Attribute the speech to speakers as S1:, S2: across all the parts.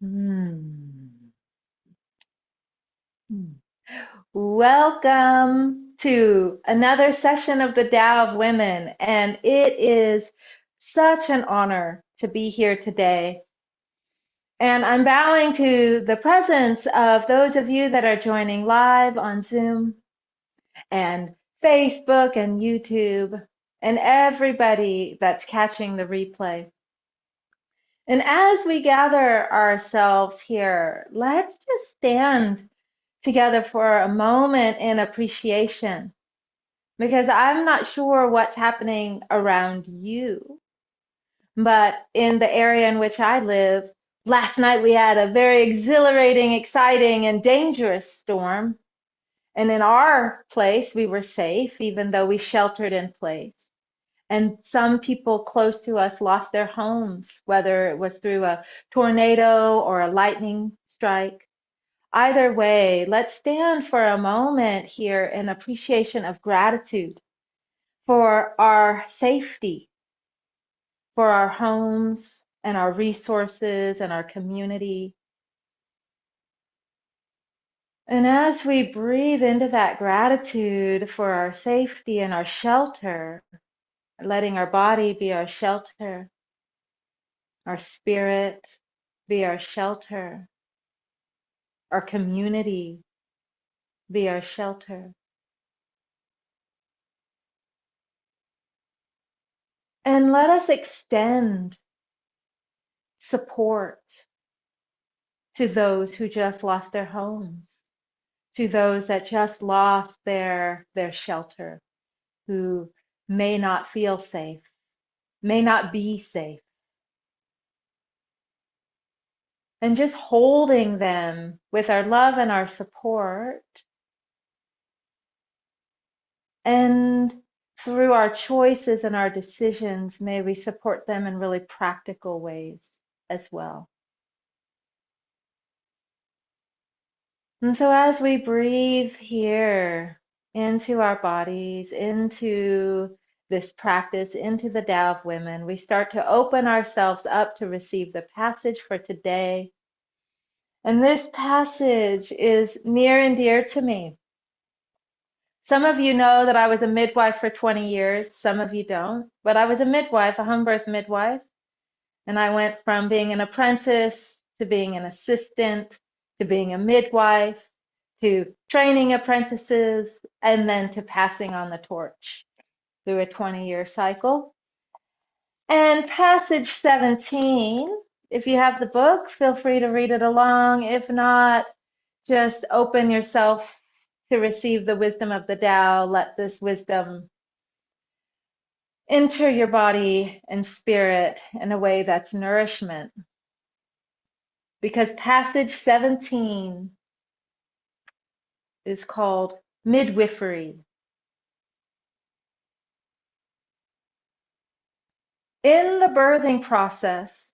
S1: Hmm. Welcome to another session of the Tao of Women, and it is such an honor to be here today. And I'm bowing to the presence of those of you that are joining live on Zoom and Facebook and YouTube, and everybody that's catching the replay. And as we gather ourselves here, let's just stand together for a moment in appreciation, because I'm not sure what's happening around you, but in the area in which I live, last night we had a very exhilarating, exciting, and dangerous storm. And in our place, we were safe, even though we sheltered in place. And some people close to us lost their homes, whether it was through a tornado or a lightning strike. Either way, let's stand for a moment here in appreciation of gratitude for our safety, for our homes and our resources and our community. And as we breathe into that gratitude for our safety and our shelter, letting our body be our shelter, our spirit be our shelter, our community be our shelter. And let us extend support to those who just lost their homes, to those that just lost their shelter, who may not feel safe, may not be safe. And just holding them with our love and our support, and through our choices and our decisions, may we support them in really practical ways as well. And so as we breathe here into our bodies, into this practice, into the Tao of Women, we start to open ourselves up to receive the passage for today. And this passage is near and dear to me. Some of you know that I was a midwife for 20 years. Some of you don't. But I was a midwife, a home birth midwife. And I went from being an apprentice to being an assistant to being a midwife to training apprentices and then to passing on the torch through a 20-year cycle. And passage 17, if you have the book, feel free to read it along. If not, just open yourself to receive the wisdom of the Tao. Let this wisdom enter your body and spirit in a way that's nourishment. Because passage 17 is called Midwifery. In the birthing process,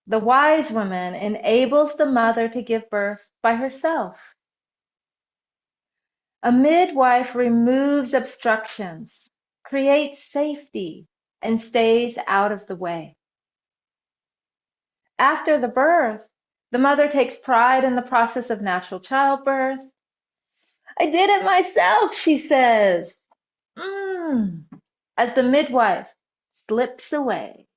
S1: the wise woman enables the mother to give birth by herself. A midwife removes obstructions, creates safety, and stays out of the way. After the birth, the mother takes pride in the process of natural childbirth. I did it myself, she says, as the midwife slips away.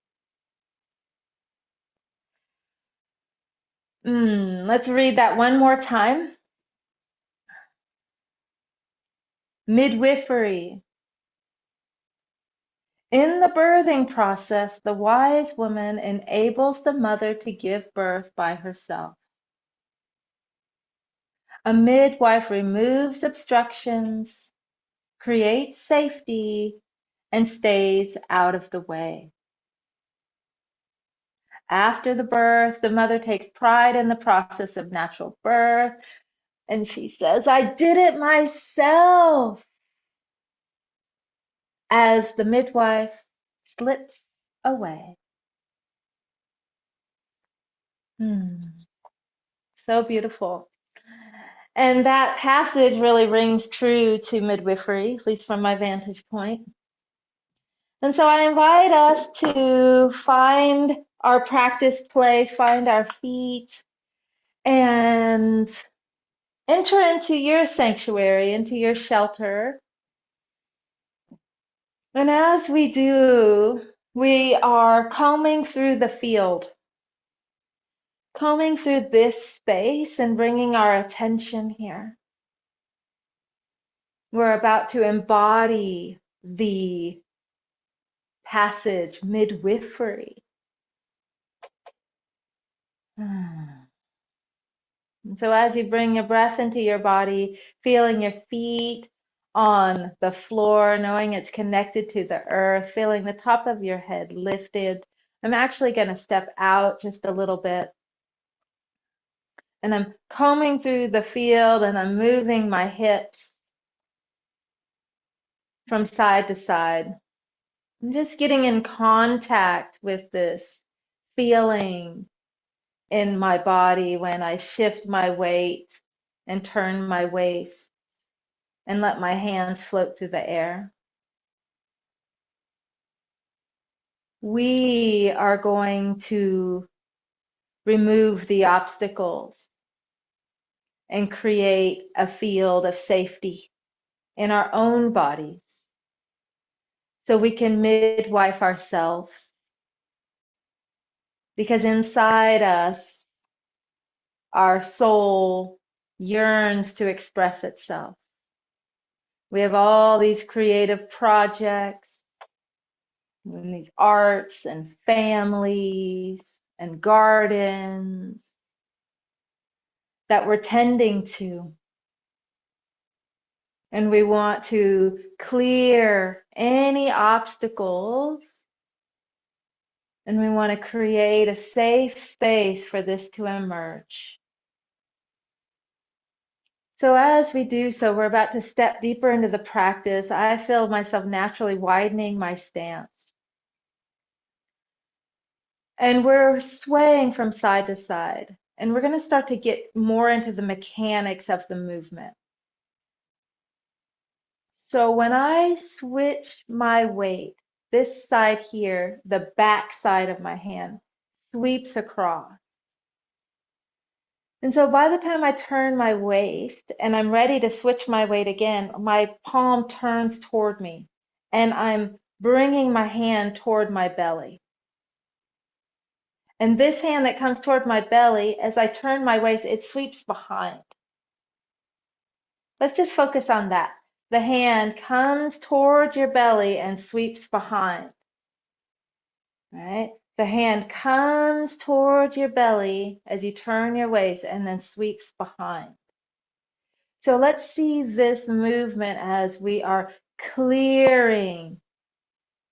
S1: Let's read that one more time. Midwifery. In the birthing process, the wise woman enables the mother to give birth by herself. A midwife removes obstructions, creates safety, and stays out of the way. After the birth, the mother takes pride in the process of natural birth, and she says, I did it myself, as the midwife slips away. So beautiful. And that passage really rings true to midwifery, at least from my vantage point. And so I invite us to find our practice place, find our feet, and enter into your sanctuary, into your shelter. And as we do, we are combing through the field, combing through this space and bringing our attention here. We're about to embody the passage midwifery. And so as you bring your breath into your body, feeling your feet on the floor, knowing it's connected to the earth, feeling the top of your head lifted. I'm actually going to step out just a little bit, and I'm combing through the field and I'm moving my hips from side to side. I'm just getting in contact with this feeling in my body when I shift my weight and turn my waist and let my hands float through the air. We are going to remove the obstacles and create a field of safety in our own bodies so we can midwife ourselves, because inside us, our soul yearns to express itself. We have all these creative projects and these arts and families and gardens that we're tending to. And we want to clear any obstacles, and we want to create a safe space for this to emerge. So as we do so, we're about to step deeper into the practice. I feel myself naturally widening my stance. And we're swaying from side to side. And we're going to start to get more into the mechanics of the movement. So when I switch my weight, this side here, the back side of my hand, sweeps across. And so by the time I turn my waist and I'm ready to switch my weight again, my palm turns toward me and I'm bringing my hand toward my belly. And this hand that comes toward my belly, as I turn my waist, it sweeps behind. Let's just focus on that. The hand comes toward your belly and sweeps behind. Right? The hand comes toward your belly as you turn your waist and then sweeps behind. So let's see this movement as we are clearing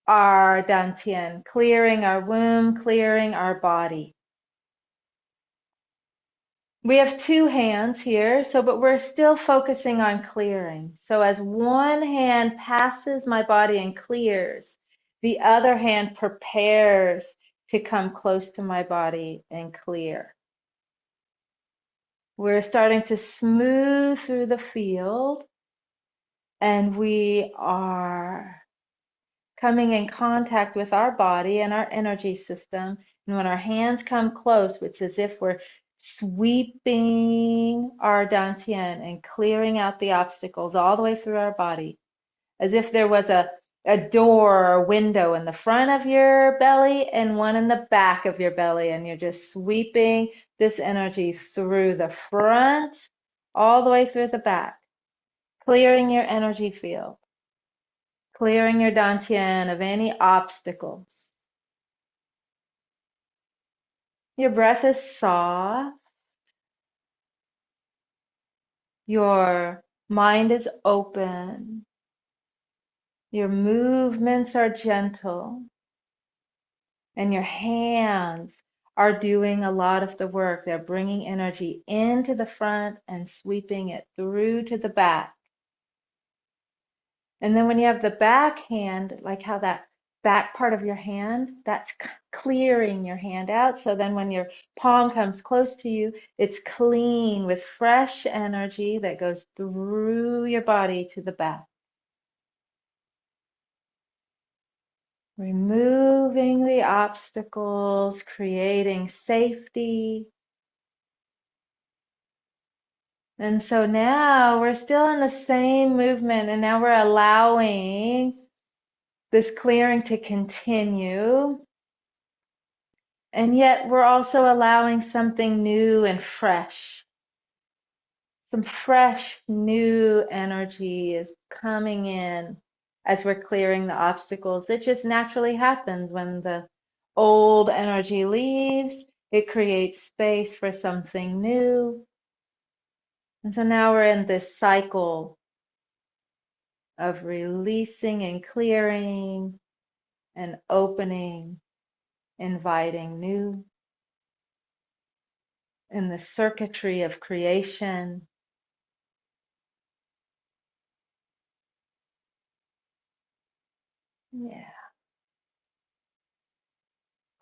S1: our dantian, clearing our womb, clearing our body. We have two hands here, but we're still focusing on clearing. So as one hand passes my body and clears, the other hand prepares to come close to my body and clear. We're starting to smooth through the field, and we are coming in contact with our body and our energy system. And when our hands come close, it's as if we're sweeping our dantian and clearing out the obstacles all the way through our body, as if there was a door or window in the front of your belly and one in the back of your belly, and you're just sweeping this energy through the front all the way through the back, clearing your energy field, clearing your dantian of any obstacles. Your breath is soft. Your mind is open. Your movements are gentle. And your hands are doing a lot of the work. They're bringing energy into the front and sweeping it through to the back. And then when you have the back hand, like how that back part of your hand, that's clearing your hand out. So then when your palm comes close to you, it's clean with fresh energy that goes through your body to the back. Removing the obstacles, creating safety. And so now we're still in the same movement, and now we're allowing this clearing to continue. And yet we're also allowing something new and fresh. Some fresh, new energy is coming in as we're clearing the obstacles. It just naturally happens when the old energy leaves. It creates space for something new. And so now we're in this cycle of releasing and clearing and opening, inviting new, in the circuitry of creation. Yeah.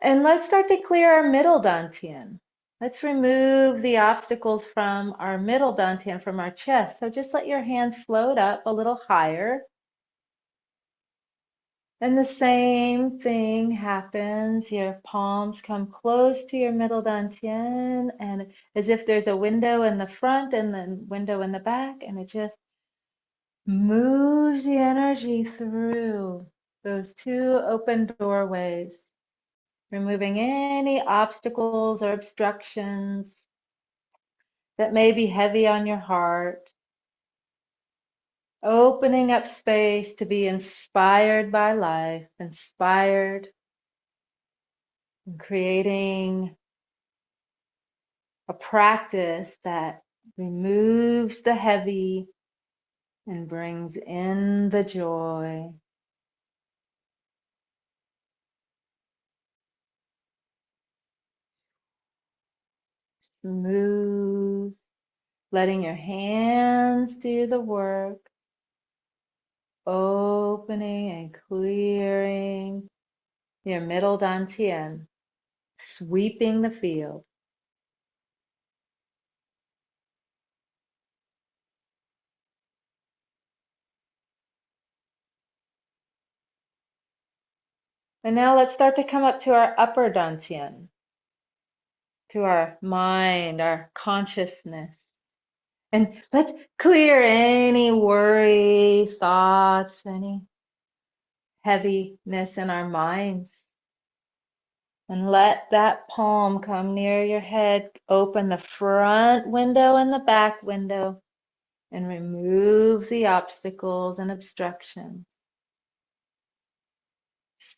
S1: And let's start to clear our middle dantian. Let's remove the obstacles from our middle dantian, from our chest. So just let your hands float up a little higher. And the same thing happens. Your palms come close to your middle dantian, and as if there's a window in the front and then window in the back, and it just moves the energy through those two open doorways, removing any obstacles or obstructions that may be heavy on your heart, opening up space to be inspired by life, inspired, and creating a practice that removes the heavy and brings in the joy. Smooth, letting your hands do the work, opening and clearing your middle dantian, sweeping the field. And now let's start to come up to our upper dantian, to our mind, our consciousness. And let's clear any worry, thoughts, any heaviness in our minds. And let that palm come near your head. Open the front window and the back window and remove the obstacles and obstructions.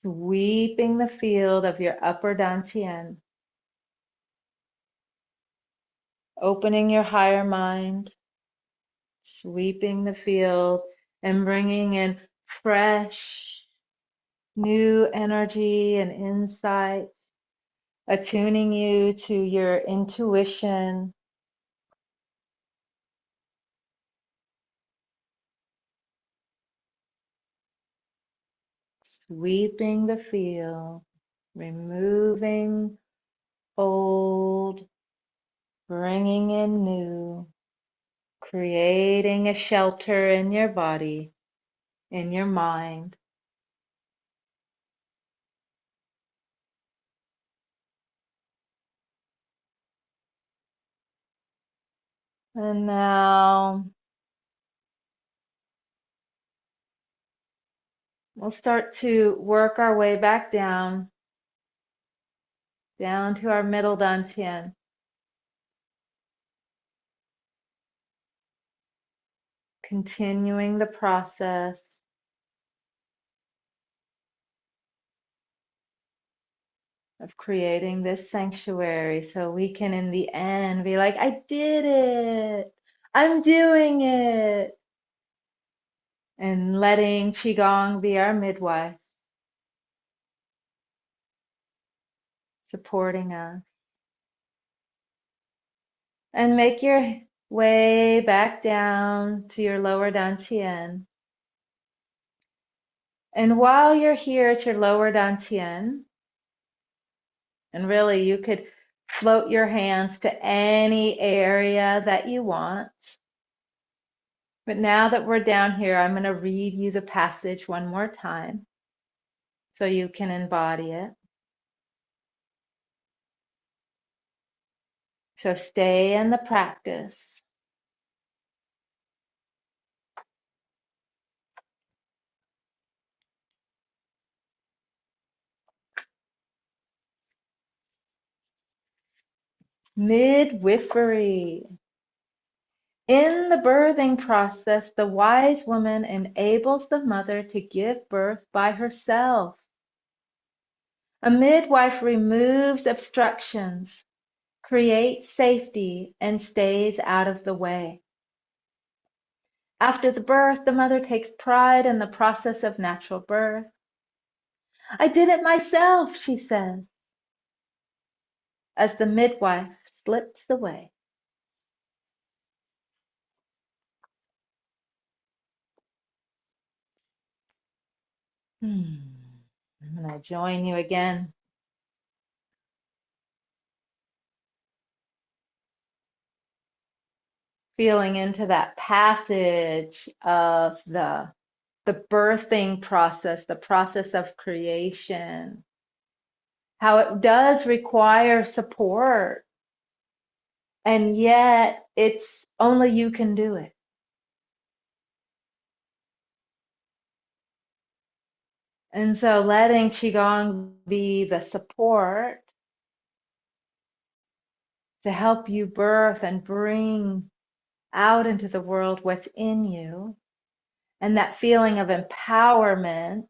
S1: Sweeping the field of your upper dantian. Opening your higher mind. Sweeping the field and bringing in fresh, new energy and insights, attuning you to your intuition, sweeping the field, removing old, bringing in new, creating a shelter in your body, in your mind. And now we'll start to work our way back down to our middle dantian. Continuing the process of creating this sanctuary so we can, in the end, be like, I did it. I'm doing it. And letting Qigong be our midwife, supporting us. And make your way back down to your lower dantian. And while you're here at your lower dantian, and really you could float your hands to any area that you want. But now that we're down here, I'm going to read you the passage one more time so you can embody it. So stay in the practice. Midwifery. In the birthing process, the wise woman enables the mother to give birth by herself. A midwife removes obstructions, creates safety, and stays out of the way. After the birth, the mother takes pride in the process of natural birth. I did it myself, she says, as the midwife slips away. I'm going to join you again. Feeling into that passage of the birthing process, the process of creation, how it does require support, and yet it's only you can do it. And so letting Qigong be the support to help you birth and bring out into the world what's in you, and that feeling of empowerment,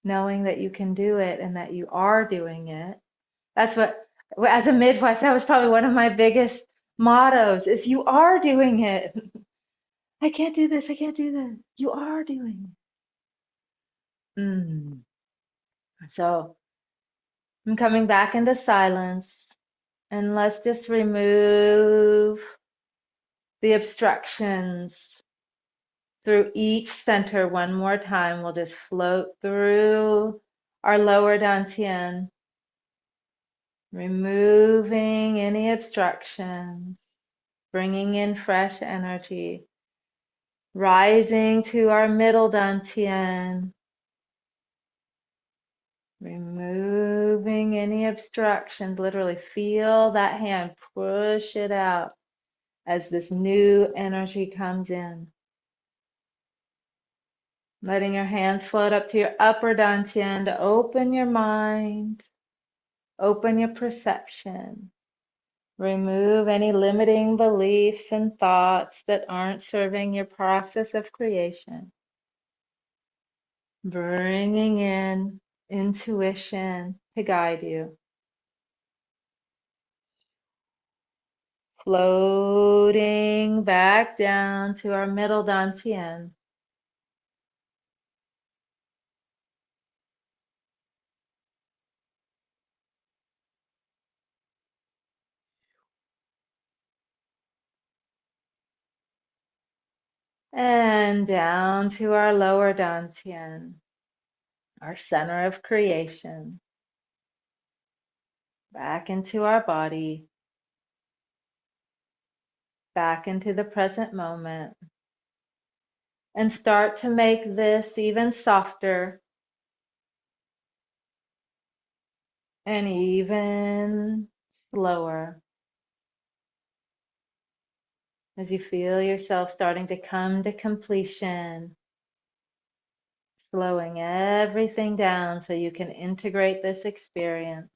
S1: knowing that you can do it and that you are doing it. That's what, as a midwife, that was probably one of my biggest mottos is you are doing it. I can't do this. I can't do this. You are doing it. So I'm coming back into silence, and let's just remove the obstructions through each center one more time. We'll just float through our lower dantian, removing any obstructions, bringing in fresh energy, rising to our middle dantian, removing any obstructions. Literally feel that hand, push it out as this new energy comes in. Letting your hands float up to your upper dantian to open your mind, open your perception. Remove any limiting beliefs and thoughts that aren't serving your process of creation. Bringing in intuition to guide you. Floating back down to our middle dantian. And down to our lower dantian, our center of creation. Back into our body, back into the present moment. And start to make this even softer and even slower as you feel yourself starting to come to completion, slowing everything down so you can integrate this experience.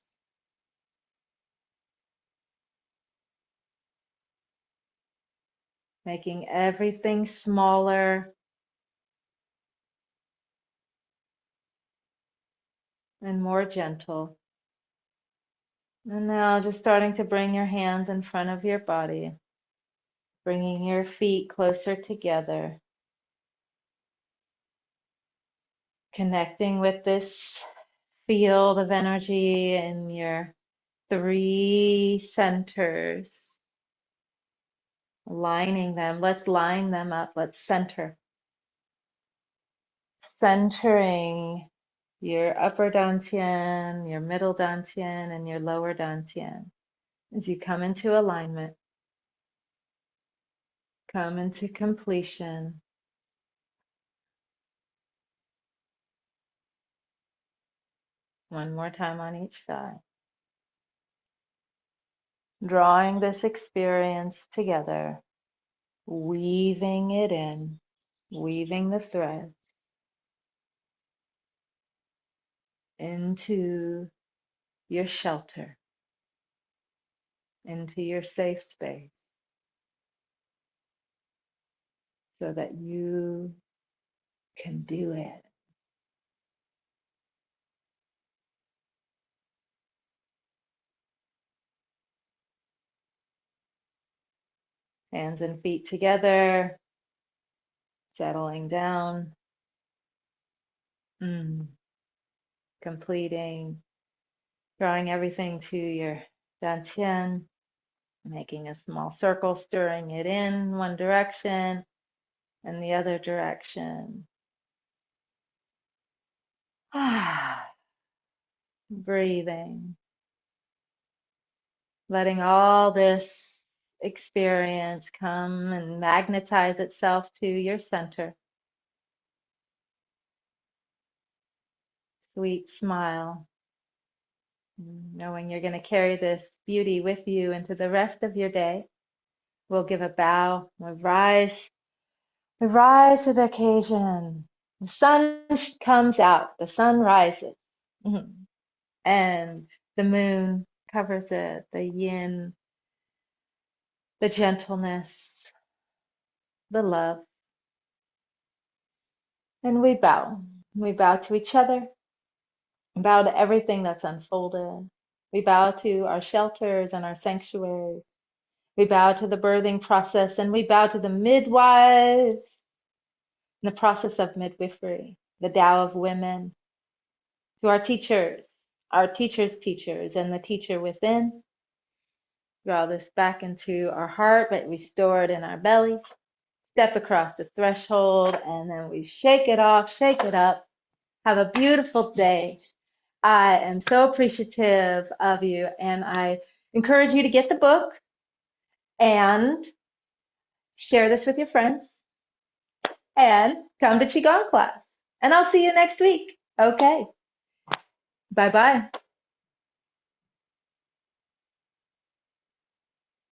S1: Making everything smaller and more gentle. And now just starting to bring your hands in front of your body, bringing your feet closer together, connecting with this field of energy in your three centers, aligning them. Let's line them up. Let's center. Centering your upper dantian, your middle dantian, and your lower dantian. As you come into alignment, come into completion. One more time on each side. Drawing this experience together, weaving it in, weaving the threads into your shelter, into your safe space so that you can do it. Hands and feet together, settling down, completing, drawing everything to your dantian, making a small circle, stirring it in one direction and the other direction. Breathing, letting all this experience come and magnetize itself to your center. Sweet smile, knowing you're going to carry this beauty with you into the rest of your day. We'll give a bow, we'll rise to the occasion. The sun comes out, the sun rises, and the moon covers it, the yin, the gentleness, the love. And we bow. We bow to each other, bow to everything that's unfolded. We bow to our shelters and our sanctuaries. We bow to the birthing process, and we bow to the midwives in the process of midwifery, the Tao of Women, to our teachers' teachers, and the teacher within. Draw this back into our heart, but we store it in our belly. Step across the threshold, and then we shake it off, shake it up. Have a beautiful day. I am so appreciative of you, and I encourage you to get the book and share this with your friends and come to Qigong class. And I'll see you next week. Okay. Bye-bye.